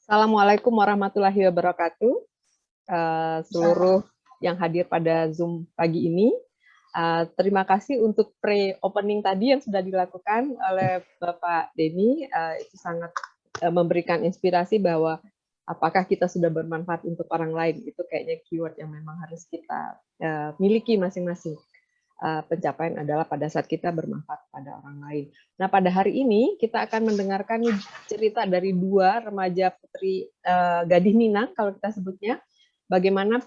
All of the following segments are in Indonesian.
Assalamualaikum warahmatullahi wabarakatuh. Seluruh yang hadir pada Zoom pagi ini. Terima kasih untuk pre-opening tadi yang sudah dilakukan oleh Bapak Denny. Itu sangat memberikan inspirasi bahwa apakah kita sudah bermanfaat untuk orang lain. Itu kayaknya keyword yang memang harus kita miliki masing-masing. Pencapaian adalah pada saat kita bermanfaat pada orang lain. Nah, pada hari ini kita akan mendengarkan cerita dari dua remaja putri Gading Minang, kalau kita sebutnya, bagaimana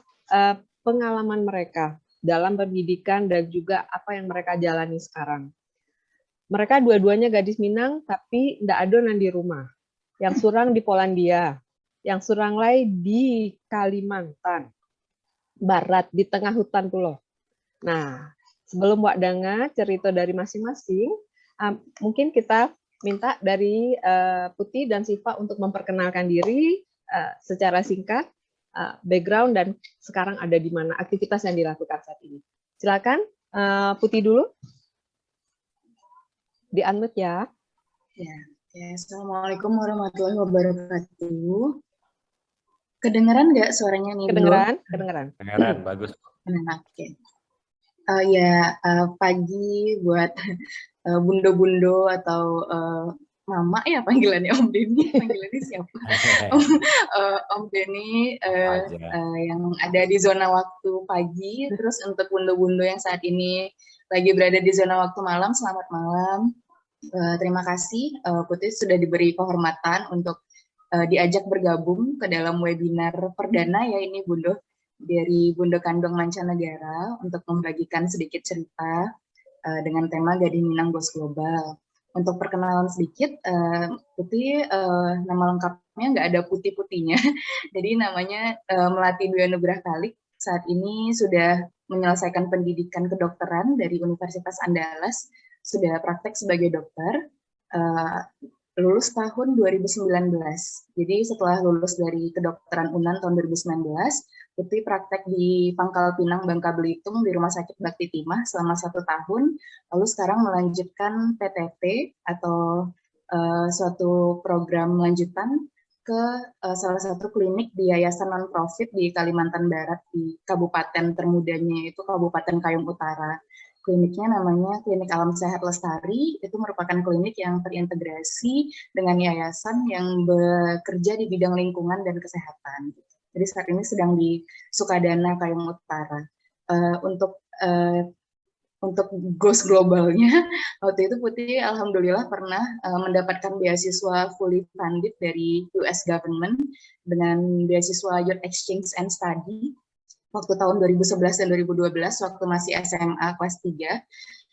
pengalaman mereka dalam pendidikan dan juga apa yang mereka jalani sekarang. Mereka dua-duanya gadis Minang, tapi tidak adonan di rumah. Yang surang di Polandia, yang suranglai di Kalimantan Barat, di tengah hutan pulau. Nah, sebelum Wak Danga cerita dari masing-masing, mungkin kita minta dari Putih dan Siva untuk memperkenalkan diri secara singkat, background dan sekarang ada di mana, aktivitas yang dilakukan saat ini. Silakan Putih dulu. Di-unmute ya. Ya. Assalamualaikum warahmatullahi wabarakatuh. Kedengeran nggak suaranya nih? Kedengeran, Bro? Kedengeran, bagus. Oke. Pagi buat bundo-bundo atau mama ya panggilannya Om Denny. Panggilannya siapa? Om Denny yang ada di zona waktu pagi. Terus untuk bundo-bundo yang saat ini lagi berada di zona waktu malam, selamat malam. Terima kasih Putih sudah diberi kehormatan untuk diajak bergabung ke dalam webinar perdana ya ini Bundo dari Bundo Kandung Mancanegara untuk membagikan sedikit cerita dengan tema Gading Minang Bos Global. Untuk perkenalan sedikit, Putih nama lengkapnya nggak ada putih-putihnya, jadi namanya Melati Dwi Anugrah Kalik. Saat ini sudah menyelesaikan pendidikan kedokteran dari Universitas Andalas, sudah praktek sebagai dokter, lulus tahun 2019. Jadi setelah lulus dari kedokteran UNAN tahun 2019, Putih praktek di Pangkal Pinang, Bangka Belitung di Rumah Sakit Bakti Timah selama 1 tahun, lalu sekarang melanjutkan PTT atau suatu program lanjutan ke salah satu klinik di yayasan non-profit di Kalimantan Barat, di kabupaten termudanya itu Kabupaten Kayong Utara. Kliniknya namanya Klinik Alam Sehat Lestari, itu merupakan klinik yang terintegrasi dengan yayasan yang bekerja di bidang lingkungan dan kesehatan. Jadi saat ini sedang di Sukadana Kayong Utara. Untuk goals globalnya, waktu itu Putih alhamdulillah pernah mendapatkan beasiswa fully funded dari US government dengan beasiswa Youth Exchange and Study waktu tahun 2011 dan 2012 waktu masih SMA kelas 3.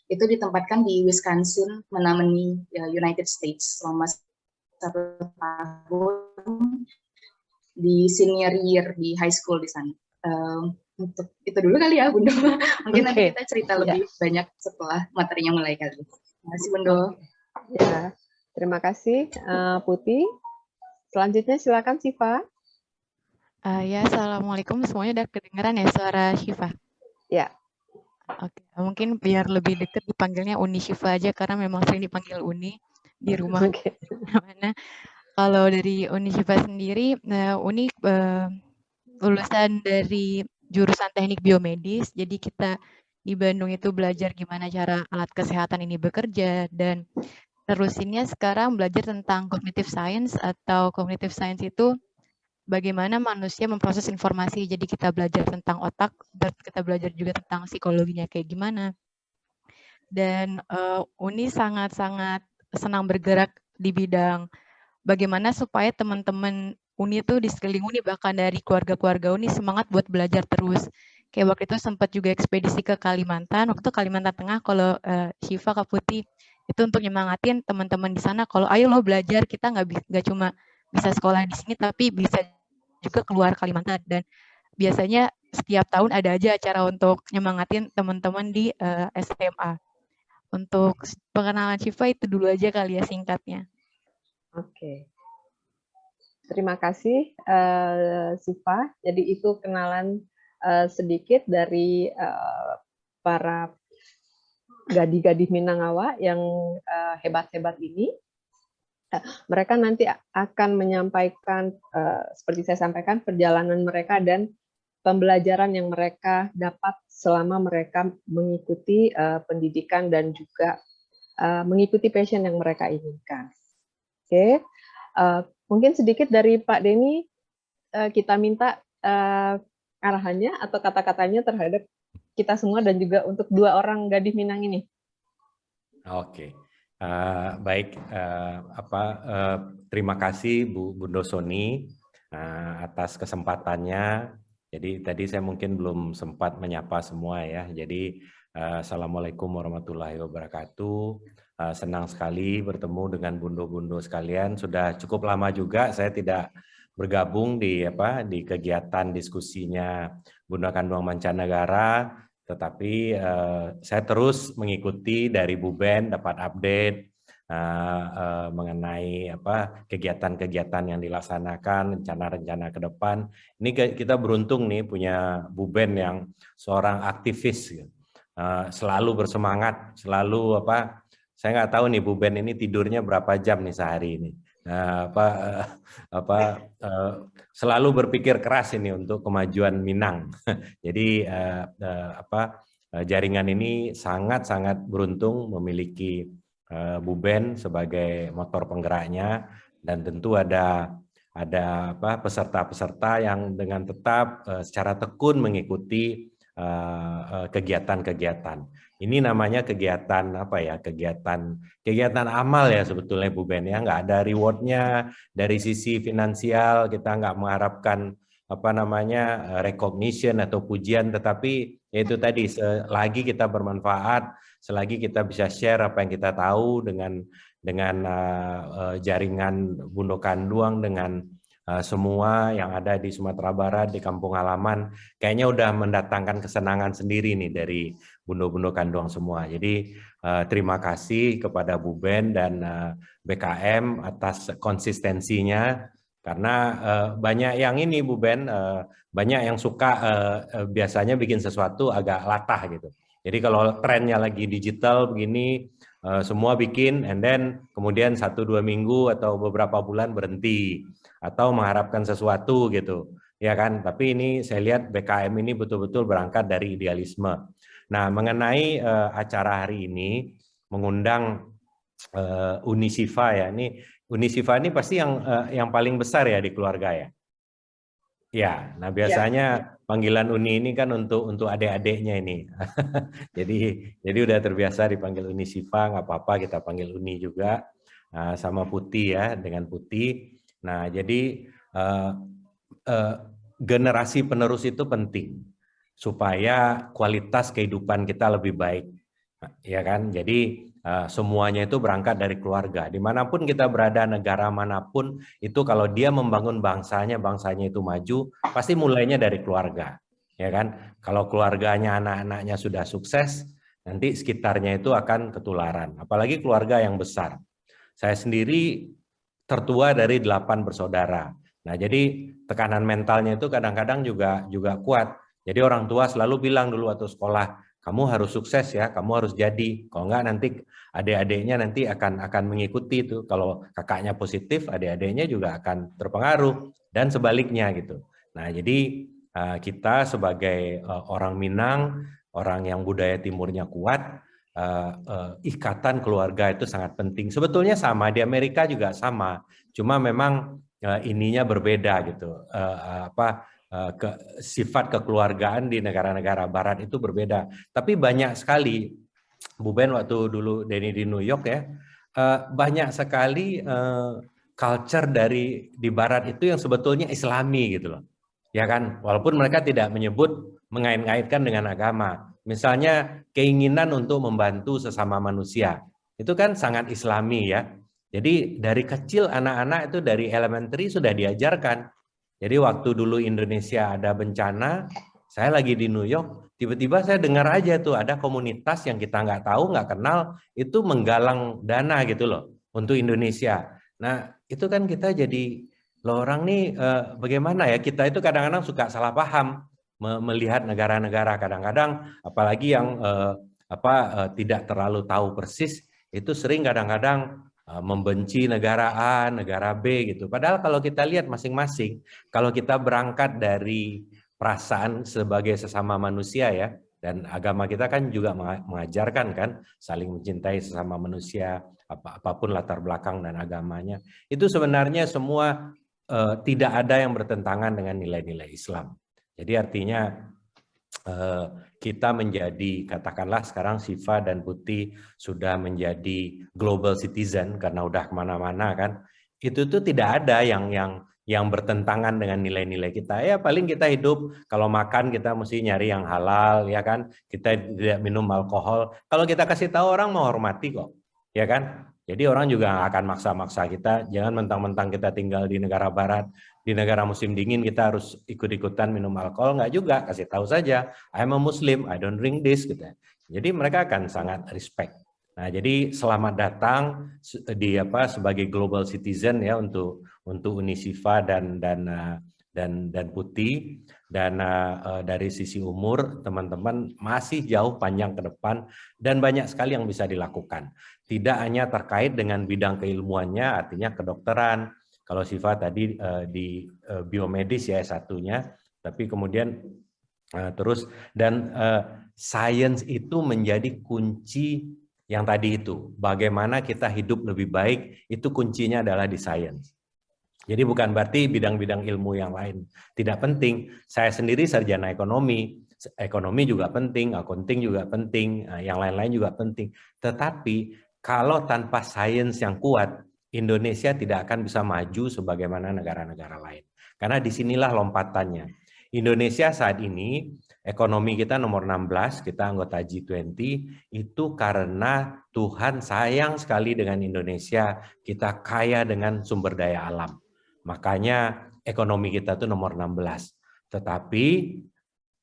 Itu ditempatkan di Wisconsin, Menominee, United States selama 1 tahun di senior year di high school di sana. Untuk itu dulu kali ya Bundo. Mungkin nanti kita cerita lebih banyak setelah materinya mulai kali. Terima kasih Bundo. Ya, terima kasih Putih. Selanjutnya silakan Siva. Ya, assalamualaikum semuanya. Udah kedengeran ya suara Syifa? Ya. Oke, mungkin biar lebih dekat dipanggilnya Uni Syifa aja karena memang sering dipanggil Uni di rumah. Mana kalau dari Uni Syifa sendiri, Uni lulusan dari jurusan teknik biomedis, jadi kita di Bandung itu belajar gimana cara alat kesehatan ini bekerja, dan terusinnya sekarang belajar tentang cognitive science atau cognitive science itu bagaimana manusia memproses informasi. Jadi kita belajar tentang otak, dan kita belajar juga tentang psikologinya kayak gimana. Dan Uni sangat-sangat senang bergerak di bidang bagaimana supaya teman-teman Uni itu di sekeliling Uni, bahkan dari keluarga-keluarga Uni semangat buat belajar terus. Kayak waktu itu sempat juga ekspedisi ke Kalimantan, waktu Kalimantan Tengah, kalau Syifa, Kak Putih, itu untuk nyemangatin teman-teman di sana, kalau ayo lo belajar, kita nggak cuma bisa sekolah di sini, tapi bisa juga keluar Kalimantan. Dan biasanya setiap tahun ada aja acara untuk nyemangatin teman-teman di SMA. Untuk pengenalan Syifa itu dulu aja kali ya singkatnya. Oke. Terima kasih Siva. Jadi itu kenalan sedikit dari para gadis-gadis Minangkabau yang hebat-hebat ini. Mereka nanti akan menyampaikan, seperti saya sampaikan, perjalanan mereka dan pembelajaran yang mereka dapat selama mereka mengikuti pendidikan dan juga mengikuti passion yang mereka inginkan. Oke, mungkin sedikit dari Pak Denny, kita minta arahannya atau kata-katanya terhadap kita semua dan juga untuk 2 orang gadis Minang ini. Oke. Baik, terima kasih Bu Dosoni atas kesempatannya. Jadi tadi saya mungkin belum sempat menyapa semua ya. Jadi Assalamualaikum warahmatullahi wabarakatuh. Senang sekali bertemu dengan bundo-bundo sekalian. Sudah cukup lama juga saya tidak bergabung di kegiatan diskusinya Bunda Kanduang Mancanegara. Tetapi saya terus mengikuti dari Bu Ben, dapat update mengenai kegiatan-kegiatan yang dilaksanakan, rencana-rencana ke depan. Ini kita beruntung nih punya Bu Ben yang seorang aktivis, selalu bersemangat, selalu saya nggak tahu nih Bu Ben ini tidurnya berapa jam nih sehari ini. Selalu berpikir keras ini untuk kemajuan Minang. Jadi jaringan ini sangat-sangat beruntung memiliki Bu Ben sebagai motor penggeraknya, dan tentu ada peserta-peserta yang dengan tetap secara tekun mengikuti kegiatan-kegiatan. Ini namanya kegiatan kegiatan amal ya sebetulnya Bu Ben ya, nggak ada rewardnya dari sisi finansial, kita nggak mengharapkan recognition atau pujian, tetapi itu tadi selagi kita bermanfaat, selagi kita bisa share apa yang kita tahu dengan jaringan Bundo Kanduang, dengan semua yang ada di Sumatera Barat, di kampung halaman, kayaknya udah mendatangkan kesenangan sendiri nih dari bundo-bundo Kanduang semua. Jadi terima kasih kepada Bu Ben dan BKM atas konsistensinya, karena banyak yang ini Bu Ben, banyak yang suka biasanya bikin sesuatu agak latah gitu. Jadi kalau trennya lagi digital begini, semua bikin, and then kemudian 1-2 minggu atau beberapa bulan berhenti, atau mengharapkan sesuatu gitu, ya kan? Tapi ini saya lihat BKM ini betul-betul berangkat dari idealisme. Nah, mengenai acara hari ini mengundang Unisifa ya, ini Unisifa ini pasti yang paling besar ya di keluarga ya. Ya, nah biasanya panggilan Uni ini kan untuk adik-adiknya ini. jadi udah terbiasa dipanggil Unisifa, nggak apa-apa kita panggil Uni juga, sama Putih ya, dengan Putih. Nah, jadi generasi penerus itu penting supaya kualitas kehidupan kita lebih baik, ya kan? Jadi semuanya itu berangkat dari keluarga. Dimanapun kita berada, negara manapun, itu kalau dia membangun bangsanya itu maju, pasti mulainya dari keluarga, ya kan? Kalau keluarganya, anak-anaknya sudah sukses, nanti sekitarnya itu akan ketularan. Apalagi keluarga yang besar. Saya sendiri tertua dari 8 bersaudara. Nah, jadi tekanan mentalnya itu kadang-kadang juga kuat. Jadi orang tua selalu bilang dulu waktu sekolah, kamu harus sukses ya, kamu harus jadi. Kalau enggak nanti adik-adiknya nanti akan mengikuti itu. Kalau kakaknya positif, adik-adiknya juga akan terpengaruh, dan sebaliknya gitu. Nah, jadi kita sebagai orang Minang, orang yang budaya timurnya kuat, ikatan keluarga itu sangat penting. Sebetulnya sama, di Amerika juga sama. Cuma memang ininya berbeda gitu. Sifat kekeluargaan di negara-negara barat itu berbeda. Tapi banyak sekali, Bu Ben waktu dulu Denny di New York ya, banyak sekali culture di barat itu yang sebetulnya Islami gitu loh. Ya kan, walaupun mereka tidak menyebut mengait-ngaitkan dengan agama. Misalnya keinginan untuk membantu sesama manusia. Itu kan sangat Islami ya. Jadi dari kecil anak-anak itu dari elementary sudah diajarkan. Jadi waktu dulu Indonesia ada bencana, saya lagi di New York, tiba-tiba saya dengar aja tuh ada komunitas yang kita nggak tahu, nggak kenal, itu menggalang dana gitu loh untuk Indonesia. Nah itu kan kita jadi, loh orang nih bagaimana ya, kita itu kadang-kadang suka salah paham melihat negara-negara, kadang-kadang apalagi yang tidak terlalu tahu persis, itu sering kadang-kadang membenci negara A, negara B gitu. Padahal kalau kita lihat masing-masing, kalau kita berangkat dari perasaan sebagai sesama manusia ya, dan agama kita kan juga mengajarkan kan saling mencintai sesama manusia, apapun latar belakang dan agamanya. Itu sebenarnya semua tidak ada yang bertentangan dengan nilai-nilai Islam. Jadi artinya kita menjadi, katakanlah sekarang Siva dan Putih sudah menjadi global citizen karena udah kemana-mana kan, itu tuh tidak ada yang bertentangan dengan nilai-nilai kita. Ya paling kita hidup, kalau makan kita mesti nyari yang halal, ya kan, kita tidak minum alkohol. Kalau kita kasih tahu orang menghormati kok, ya kan. Jadi orang juga akan maksa-maksa kita, jangan mentang-mentang kita tinggal di negara barat, di negara musim dingin kita harus ikut-ikutan minum alkohol, nggak juga, kasih tahu saja, I'm a Muslim, I don't drink this, gitu. Jadi mereka akan sangat respect. Nah, jadi selamat datang di sebagai global citizen ya untuk Uni Siva dan Putih. Dan dari sisi umur teman-teman masih jauh panjang ke depan dan banyak sekali yang bisa dilakukan. Tidak hanya terkait dengan bidang keilmuannya, artinya kedokteran. Kalau Siva tadi di biomedis ya S1-nya, tapi kemudian terus dan sains itu menjadi kunci yang tadi itu. Bagaimana kita hidup lebih baik, itu kuncinya adalah di sains. Jadi bukan berarti bidang-bidang ilmu yang lain tidak penting. Saya sendiri sarjana ekonomi juga penting, accounting juga penting, yang lain-lain juga penting. Tetapi kalau tanpa sains yang kuat, Indonesia tidak akan bisa maju sebagaimana negara-negara lain. Karena disinilah lompatannya. Indonesia saat ini, ekonomi kita nomor 16, kita anggota G20, itu karena Tuhan sayang sekali dengan Indonesia, kita kaya dengan sumber daya alam. Makanya ekonomi kita itu nomor 16. Tetapi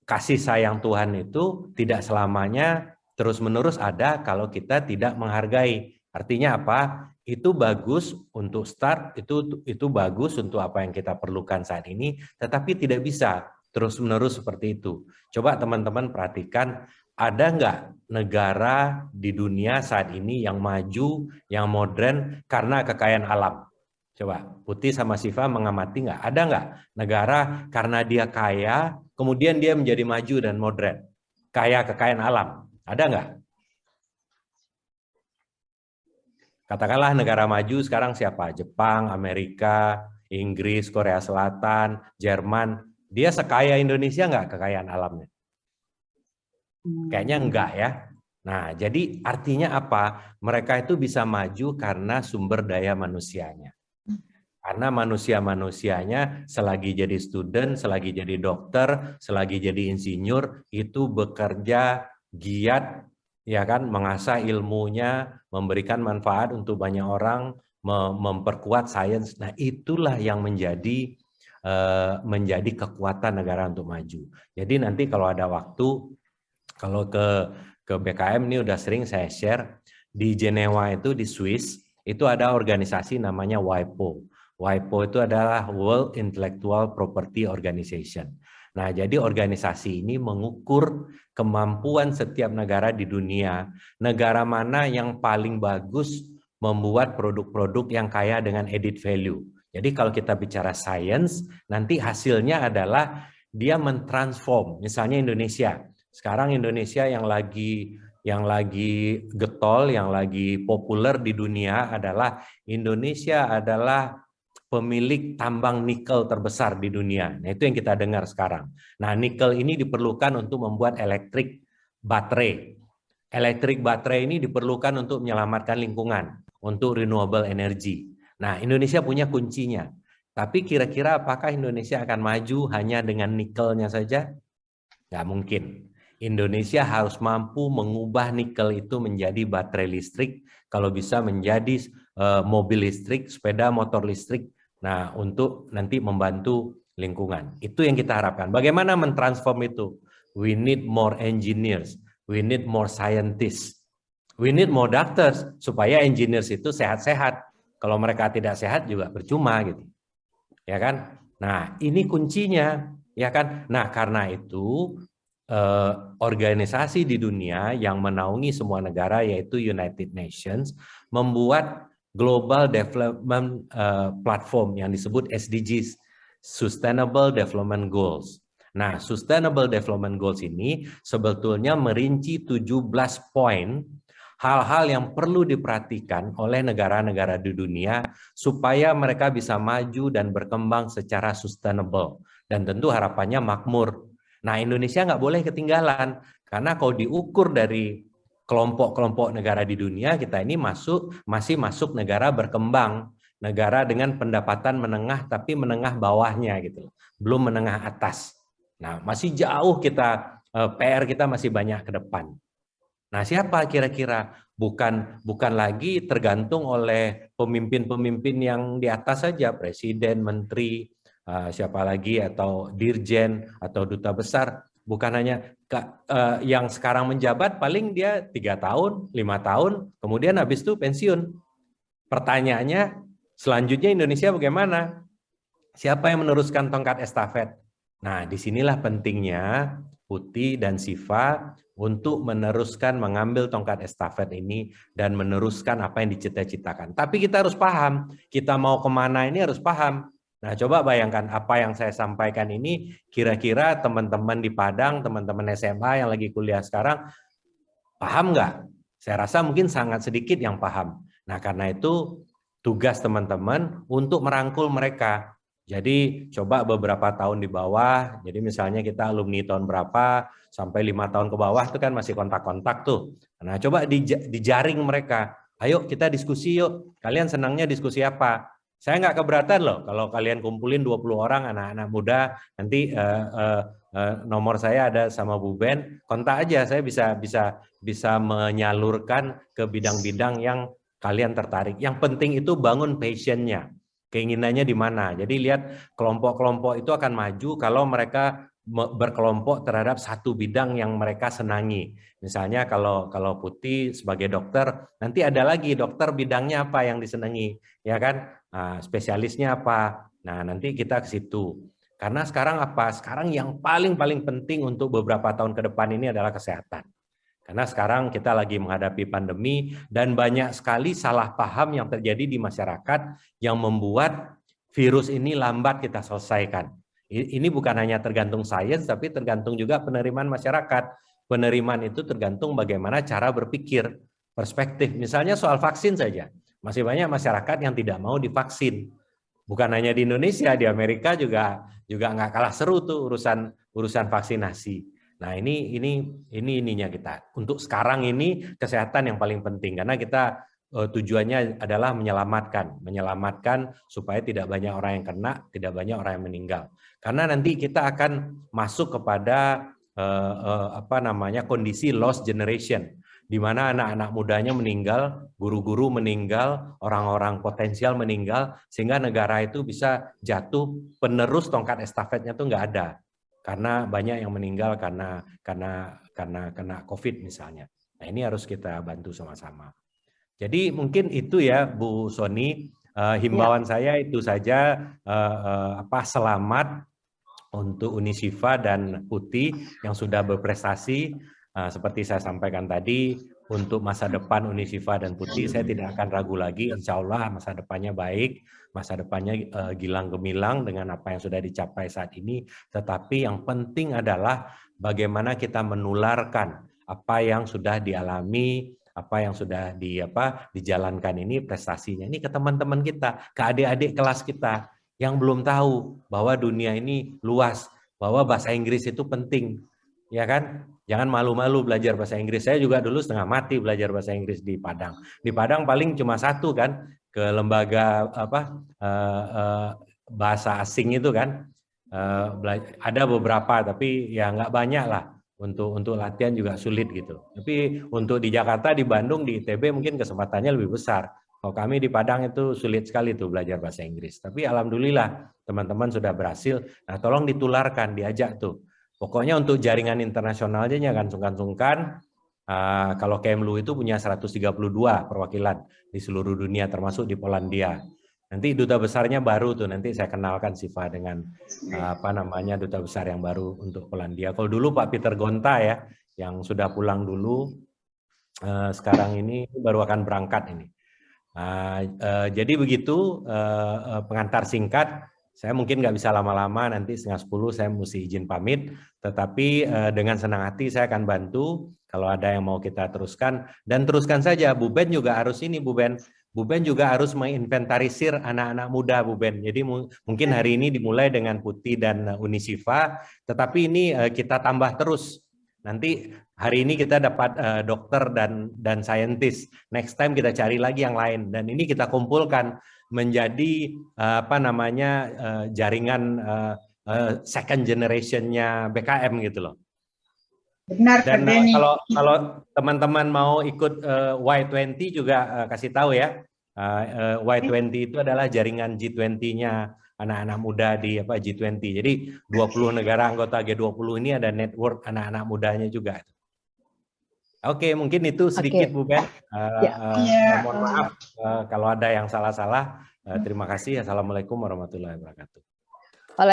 kasih sayang Tuhan itu tidak selamanya terus-menerus ada kalau kita tidak menghargai. Artinya apa? Itu bagus untuk start, itu bagus untuk apa yang kita perlukan saat ini, tetapi tidak bisa terus-menerus seperti itu. Coba teman-teman perhatikan, ada nggak negara di dunia saat ini yang maju, yang modern karena kekayaan alam? Coba Putih sama Siva mengamati nggak? Ada nggak negara karena dia kaya, kemudian dia menjadi maju dan modern? Kaya kekayaan alam. Ada nggak? Katakanlah negara maju sekarang siapa? Jepang, Amerika, Inggris, Korea Selatan, Jerman. Dia sekaya Indonesia nggak kekayaan alamnya? Kayaknya enggak ya. Nah, jadi artinya apa? Mereka itu bisa maju karena sumber daya manusianya. Karena manusia-manusianya selagi jadi student, selagi jadi dokter, selagi jadi insinyur, itu bekerja giat, ya kan, mengasah ilmunya, memberikan manfaat untuk banyak orang, memperkuat sains. Nah, itulah yang menjadi kekuatan negara untuk maju. Jadi nanti kalau ada waktu, kalau ke BKM ini udah sering saya share, di Jenewa itu di Swiss, itu ada organisasi namanya WIPO. WIPO itu adalah World Intellectual Property Organization. Nah, jadi organisasi ini mengukur kemampuan setiap negara di dunia, negara mana yang paling bagus membuat produk-produk yang kaya dengan added value. Jadi kalau kita bicara science, nanti hasilnya adalah dia mentransform. Misalnya Indonesia. Sekarang Indonesia yang lagi getol, yang lagi populer di dunia adalah Indonesia adalah pemilik tambang nikel terbesar di dunia. Nah, itu yang kita dengar sekarang. Nah, nikel ini diperlukan untuk membuat elektrik baterai. Elektrik baterai ini diperlukan untuk menyelamatkan lingkungan, untuk renewable energy. Nah, Indonesia punya kuncinya. Tapi kira-kira apakah Indonesia akan maju hanya dengan nikelnya saja? Nggak mungkin. Indonesia harus mampu mengubah nikel itu menjadi baterai listrik, kalau bisa menjadi mobil listrik, sepeda motor listrik. Nah, untuk nanti membantu lingkungan. Itu yang kita harapkan. Bagaimana mentransform itu? We need more engineers, we need more scientists, we need more doctors, supaya engineers itu sehat-sehat. Kalau mereka tidak sehat juga percuma gitu. Ya kan? Nah, ini kuncinya, ya kan? Nah, karena itu organisasi di dunia yang menaungi semua negara yaitu United Nations membuat Global Development Platform yang disebut SDGs, Sustainable Development Goals. Nah, Sustainable Development Goals ini sebetulnya merinci 17 poin hal-hal yang perlu diperhatikan oleh negara-negara di dunia supaya mereka bisa maju dan berkembang secara sustainable. Dan tentu harapannya makmur. Nah, Indonesia nggak boleh ketinggalan, karena kalau diukur dari kelompok-kelompok negara di dunia, kita ini masih masuk negara berkembang, negara dengan pendapatan menengah tapi menengah bawahnya gitu, belum menengah atas. Nah, masih jauh kita, PR kita masih banyak ke depan. Nah, siapa kira-kira? Bukan lagi tergantung oleh pemimpin-pemimpin yang di atas saja, presiden, menteri, siapa lagi, atau dirjen atau duta besar. Bukan hanya yang sekarang menjabat, paling dia 3 tahun, 5 tahun, kemudian habis itu pensiun. Pertanyaannya, selanjutnya Indonesia bagaimana? Siapa yang meneruskan tongkat estafet? Nah, disinilah pentingnya Putih dan Siva untuk meneruskan, mengambil tongkat estafet ini dan meneruskan apa yang dicita-citakan. Tapi kita harus paham, kita mau kemana ini harus paham. Nah, coba bayangkan apa yang saya sampaikan ini, kira-kira teman-teman di Padang, teman-teman SMA yang lagi kuliah sekarang, paham nggak? Saya rasa mungkin sangat sedikit yang paham. Nah, karena itu tugas teman-teman untuk merangkul mereka. Jadi coba beberapa tahun di bawah, jadi misalnya kita alumni tahun berapa, sampai 5 tahun ke bawah itu kan masih kontak-kontak tuh. Nah, coba dijaring mereka. Ayo kita diskusi yuk, kalian senangnya diskusi apa? Saya nggak keberatan loh kalau kalian kumpulin 20 orang anak-anak muda, nanti nomor saya ada sama Bu Ben, kontak aja, saya bisa menyalurkan ke bidang-bidang yang kalian tertarik. Yang penting itu bangun passion-nya. Keinginannya di mana. Jadi lihat kelompok-kelompok itu akan maju kalau mereka berkelompok terhadap satu bidang yang mereka senangi. Misalnya kalau Putih sebagai dokter, nanti ada lagi dokter bidangnya apa yang disenangi, ya kan? Nah, spesialisnya apa? Nah, nanti kita ke situ. Karena sekarang apa? Sekarang yang paling penting untuk beberapa tahun ke depan ini adalah kesehatan. Karena sekarang kita lagi menghadapi pandemi dan banyak sekali salah paham yang terjadi di masyarakat yang membuat virus ini lambat kita selesaikan. Ini bukan hanya tergantung sains, tapi tergantung juga penerimaan masyarakat. Penerimaan itu tergantung bagaimana cara berpikir, perspektif. Misalnya soal vaksin saja, masih banyak masyarakat yang tidak mau divaksin. Bukan hanya di Indonesia, di Amerika juga nggak kalah seru tuh urusan vaksinasi. Nah, ininya kita. Untuk sekarang ini kesehatan yang paling penting karena kita tujuannya adalah menyelamatkan supaya tidak banyak orang yang kena, tidak banyak orang yang meninggal. Karena nanti kita akan masuk kepada kondisi lost generation, di mana anak-anak mudanya meninggal, guru-guru meninggal, orang-orang potensial meninggal, sehingga negara itu bisa jatuh, penerus tongkat estafetnya itu nggak ada. Karena banyak yang meninggal karena kena COVID misalnya. Nah, ini harus kita bantu sama-sama. Jadi mungkin itu ya Bu Sony, himbauan saya itu saja, selamat untuk Unisiva dan Putih yang sudah berprestasi. Seperti saya sampaikan tadi, untuk masa depan Unisiva dan Putih saya tidak akan ragu lagi, insya Allah masa depannya baik, masa depannya gilang gemilang dengan apa yang sudah dicapai saat ini. Tetapi yang penting adalah bagaimana kita menularkan apa yang sudah dialami, apa yang sudah dijalankan ini prestasinya ini ke teman-teman kita, ke adik-adik kelas kita yang belum tahu bahwa dunia ini luas, bahwa bahasa Inggris itu penting, ya kan? Jangan malu-malu belajar bahasa Inggris. Saya juga dulu setengah mati belajar bahasa Inggris di Padang. Di Padang paling cuma satu kan, ke lembaga bahasa asing itu kan. Ada beberapa tapi ya nggak banyak lah. Untuk latihan juga sulit gitu. Tapi untuk di Jakarta, di Bandung, di ITB mungkin kesempatannya lebih besar. Kalau kami di Padang itu sulit sekali tuh belajar bahasa Inggris. Tapi alhamdulillah teman-teman sudah berhasil. Nah, tolong ditularkan, diajak tuh. Pokoknya untuk jaringan internasional aja jangan sungkan-sungkan. Kalau Kemlu itu punya 132 perwakilan di seluruh dunia termasuk di Polandia. Nanti duta besarnya baru tuh, nanti saya kenalkan Siva dengan duta besar yang baru untuk Polandia. Kalau dulu Pak Peter Gonta ya, yang sudah pulang dulu, sekarang ini baru akan berangkat ini. Jadi begitu pengantar singkat. Saya mungkin nggak bisa lama-lama, nanti 9:30 saya mesti izin pamit. Tetapi dengan senang hati saya akan bantu kalau ada yang mau kita teruskan. Dan teruskan saja, Bu Ben juga harus ini, Bu Ben. Bu Ben juga harus menginventarisir anak-anak muda, Bu Ben. Jadi mungkin hari ini dimulai dengan Putih dan Unishifa, tetapi ini kita tambah terus. Nanti hari ini kita dapat dokter dan saintis. Next time kita cari lagi yang lain. Dan ini kita kumpulkan menjadi jaringan second generation-nya BKM gitu loh. Benar, dan Denny. Kalau teman-teman mau ikut Y20 juga kasih tahu ya. Y20 itu adalah jaringan G20-nya anak-anak muda di G20. Jadi 20 negara anggota G20 ini ada network anak-anak mudanya juga. Oke, mungkin itu sedikit Bu Ben. Mohon maaf kalau ada yang salah-salah. Terima kasih. Assalamualaikum warahmatullahi wabarakatuh.